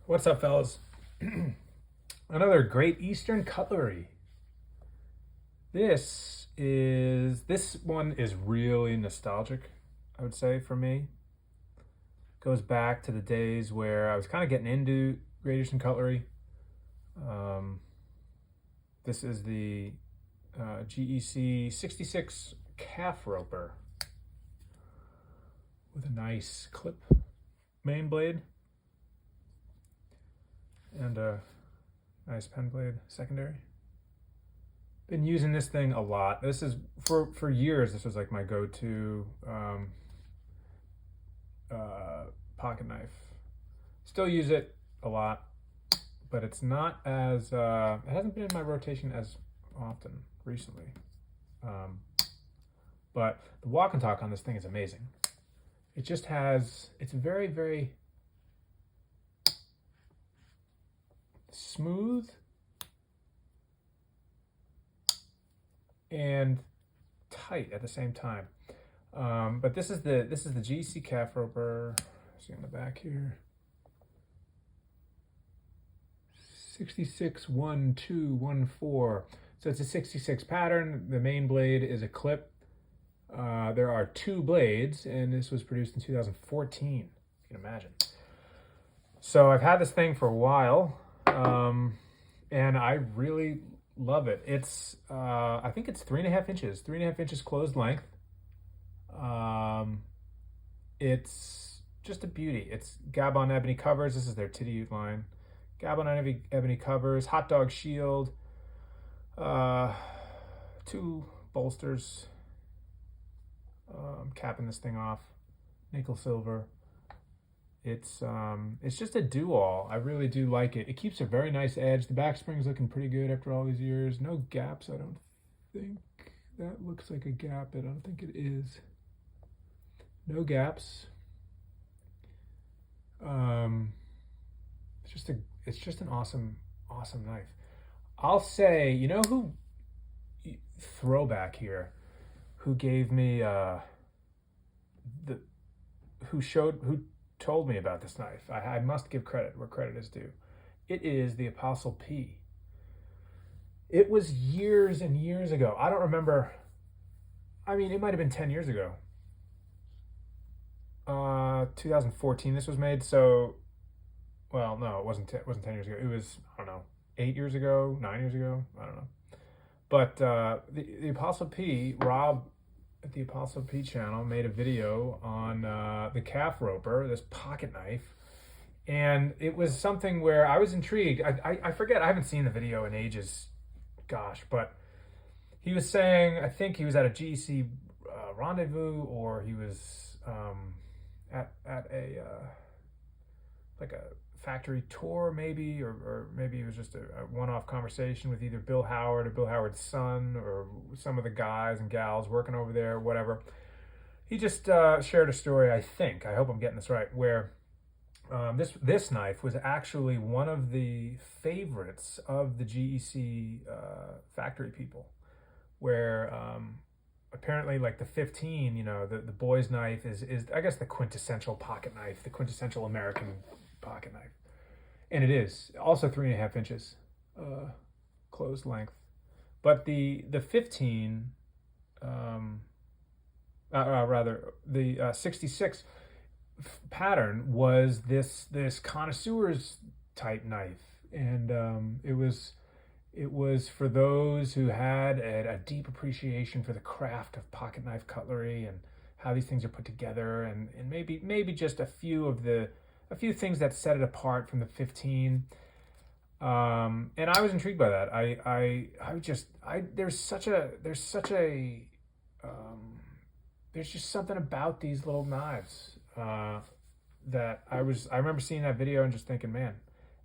What's up, fellas? Another Great Eastern Cutlery. This one is really nostalgic, I would say, for me. Goes back to the days where I was kind of getting into Great Eastern Cutlery. This is the GEC 66 calf roper with a nice clip main blade and a nice pen blade secondary. Been using this thing a lot. This is for years. This was like my go-to pocket knife. Still use it a lot, but it's not as it hasn't been in my rotation as often recently. But the walk and talk on this thing is amazing. It just has, it's very, very smooth and tight at the same time. But this is the GC calf roper. See on the back here. 661214. So it's a 66 pattern. The main blade is a clip. There are two blades, and this was produced in 2014. You can imagine. So I've had this thing for a while, and I really love it. It's I think it's 3.5 inches, 3.5 inches closed length. It's just a beauty. It's Gabon ebony covers. This is their Titty line. Gabon ebony covers, hot dog shield, two bolsters, capping this thing off, nickel silver. It's just a do-all. I really do like it. It keeps a very nice edge. The back spring's looking pretty good after all these years. No gaps, I don't think. That looks like a gap, but I don't think it is. No gaps. It's just an awesome knife. I'll say, you know who, throwback here, who gave me who told me about this knife. I must give credit where credit is due. It is the Apostle P. It was years and years ago. I don't remember. I mean, it might have been 10 years ago. 2014 this was made, so, well, no, it wasn't 10 years ago. It was, I don't know, 8 years ago, 9 years ago, I don't know. But the Apostle P, Rob at the Apostle P channel, made a video on the calf roper, this pocket knife, and it was something where I was intrigued. I forget, I haven't seen the video in ages, gosh, but he was saying, I think he was at a GEC rendezvous, or he was at a like a factory tour maybe, or maybe it was just a one-off conversation with either Bill Howard or Bill Howard's son or some of the guys and gals working over there, whatever. He just shared a story, I hope I'm getting this right, where this knife was actually one of the favorites of the GEC factory people, where apparently, like the 15, you know, the boy's knife is I guess the quintessential pocket knife, the quintessential American pocket knife. And it is also 3.5 inches closed length. But the 15, rather the 66 pattern was this connoisseur's type knife, and it was for those who had a deep appreciation for the craft of pocket knife cutlery and how these things are put together, and maybe just a few things that set it apart from the 15. And I was intrigued by that. There's just something about these little knives that I remember seeing that video and just thinking, man.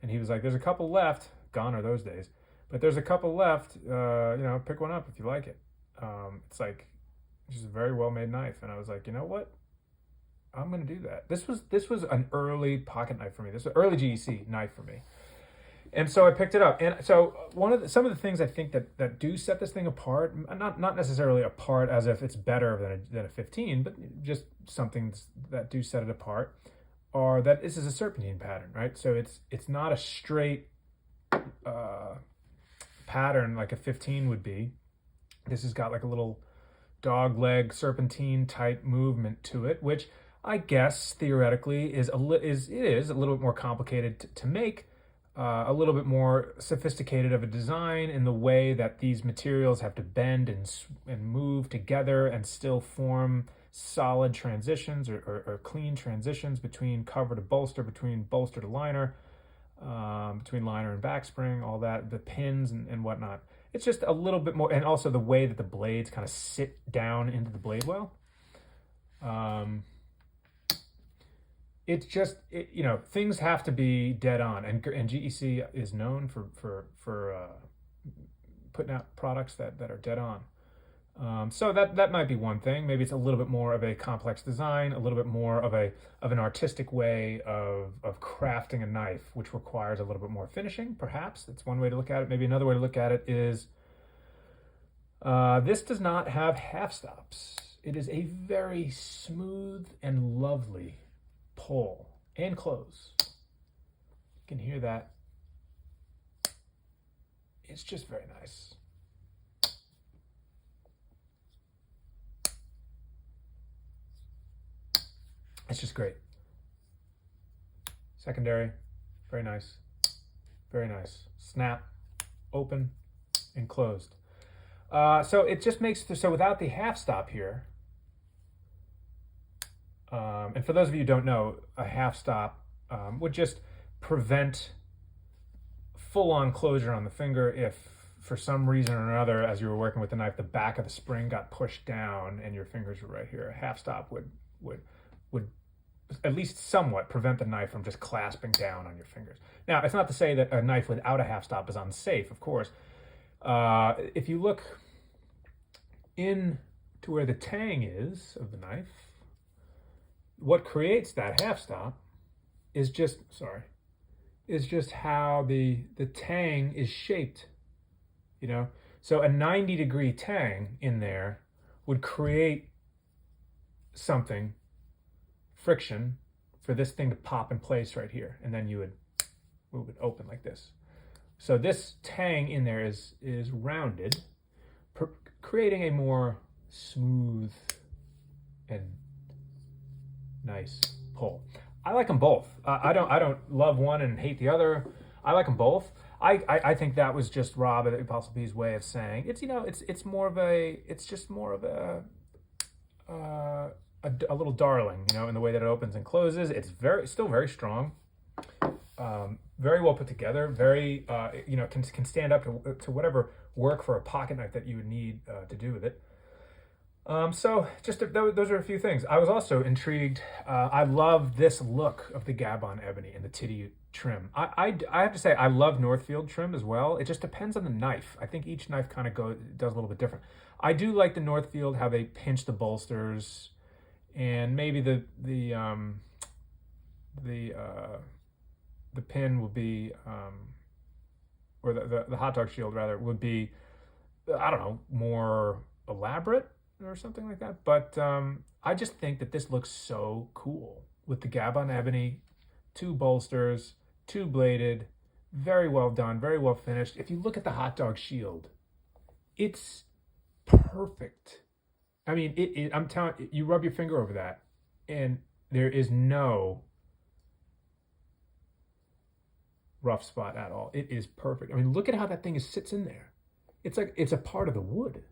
And he was like, there's a couple left. Gone are those days. But there's a couple left, you know, pick one up if you like it. It's like just a very well-made knife. And I was like, you know what? I'm going to do that. This was an early pocket knife for me. This was an early GEC knife for me. And so I picked it up. And so some of the things I think that do set this thing apart, not necessarily apart as if it's better than a 15, but just something that do set it apart, are that this is a serpentine pattern, right? So it's not a straight pattern like a 15 would be. This has got like a little dog leg serpentine type movement to it, which I guess theoretically is a little bit more complicated to make, a little bit more sophisticated of a design in the way that these materials have to bend and move together and still form solid transitions or clean transitions between cover to bolster, between bolster to liner, between liner and backspring, all that, the pins and whatnot. It's just a little bit more, and also the way that the blades kind of sit down into the blade well. It's just, things have to be dead on, and GEC is known for putting out products that are dead on. So that might be one thing. Maybe it's a little bit more of a complex design, a little bit more of an artistic way of crafting a knife, which requires a little bit more finishing, perhaps. That's one way to look at it. Maybe another way to look at it is this does not have half stops. It is a very smooth and lovely pull and close. You can hear that. It's just very nice. It's just great. Secondary, very nice. Very nice. Snap, open, and closed. So it just makes, so without the half stop here, and for those of you who don't know, a half stop would just prevent full-on closure on the finger if for some reason or another, as you were working with the knife, the back of the spring got pushed down and your fingers were right here. A half stop would at least somewhat prevent the knife from just clasping down on your fingers. Now, it's not to say that a knife without a half stop is unsafe, of course. If you look in to where the tang is of the knife, what creates that half stop is just how the tang is shaped, So a 90-degree tang in there would create something, friction, for this thing to pop in place right here, and then you would move it open like this. So this tang in there is rounded, creating a more smooth and nice pull. I like them both. I don't love one and hate the other. I like them both. I think that was just Rob at Apostle P's way of saying it's it's just more of a little darling, in the way that it opens and closes. It's still very strong, very well put together, very can stand up to whatever work for a pocket knife that you would need to do with it. So just those are a few things. I was also intrigued. I love this look of the Gabon ebony and the titty trim. I have to say I love Northfield trim as well. It just depends on the knife. I think each knife kind of does a little bit different. I do like the Northfield, how they pinch the bolsters, and maybe the pin would be or the hot dog shield rather would be, I don't know, more elaborate or something like that. But I just think that this looks so cool with the Gabon ebony, 2 bolsters, 2 bladed, very well done, very well finished. If you look at the hot dog shield, it's perfect. I mean, I'm telling you, you rub your finger over that, and there is no rough spot at all. It is perfect. I mean, look at how that thing sits in there. It's like it's a part of the wood.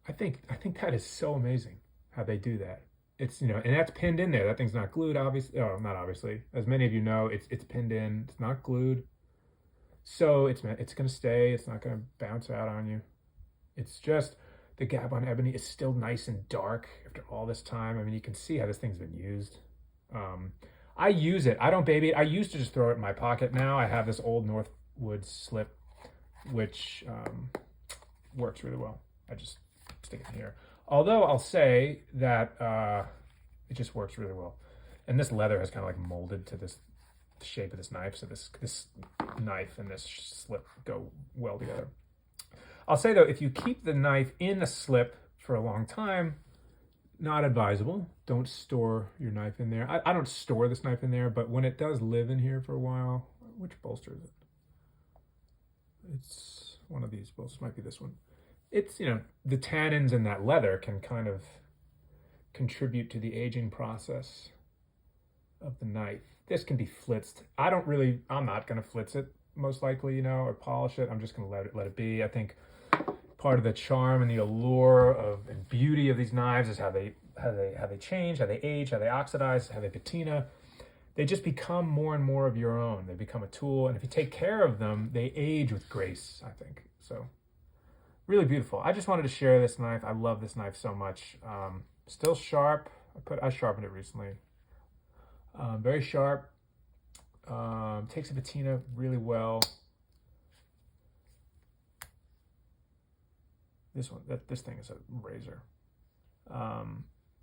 I think that is so amazing how they do that. It's and that's pinned in there. That thing's not glued, obviously. Oh, not obviously. As many of you know, it's pinned in. It's not glued, so it's gonna stay. It's not gonna bounce out on you. It's just. The Gabon ebony is still nice and dark after all this time. I mean, you can see how this thing's been used. I use it. I don't baby it. I used to just throw it in my pocket. Now I have this old Northwood slip, which works really well. I just stick it in here. Although I'll say that it just works really well. And this leather has kind of like molded to this shape of this knife. So this knife and this slip go well together. I'll say though, if you keep the knife in a slip for a long time, not advisable. Don't store your knife in there. I don't store this knife in there, but when it does live in here for a while, which bolster is it? It's one of these bolsters, might be this one. It's, you know, the tannins in that leather can kind of contribute to the aging process of the knife. This can be flitzed. I'm not going to flitz it, most likely, you know, or polish it. I'm just going to let it be. I think part of the charm and the allure of and beauty of these knives is how they change, how they age, how they oxidize, how they patina. They just become more and more of your own. They become a tool, and if you take care of them, they age with grace, I think. So really beautiful. I just wanted to share this knife. I love this knife so much. Still sharp. I sharpened it recently. Very sharp. Takes a patina really well. This thing is a razor.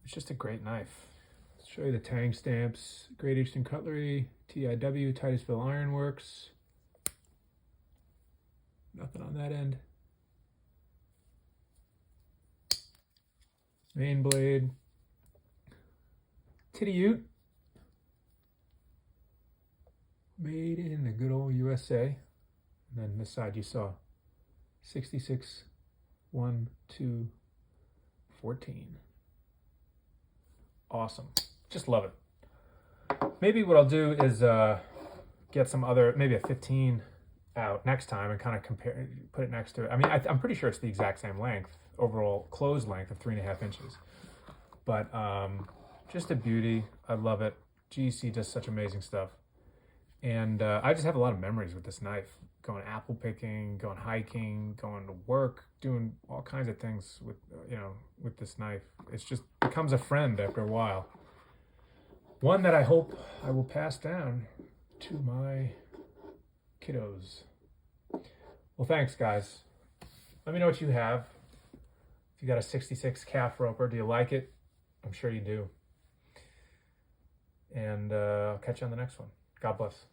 It's just a great knife. Let's show you the tang stamps. Great Eastern Cutlery, TIW, Titusville Iron Works. Nothing on that end. Main blade. Titty Ute. Made in the good old USA. And then this side you saw 66 1 2 14. Awesome. Just love it. Maybe what I'll do is get some other, maybe a 15 out next time and kind of compare, put it next to it. I mean, I'm pretty sure it's the exact same length, overall closed length of 3.5 inches. But just a beauty. I love it. GC does such amazing stuff. And I just have a lot of memories with this knife. Going apple picking, going hiking, going to work, doing all kinds of things with, with this knife. It's just becomes a friend after a while. One that I hope I will pass down to my kiddos. Well, thanks, guys. Let me know what you have. If you got a 66 calf roper, do you like it? I'm sure you do. And I'll catch you on the next one. God bless.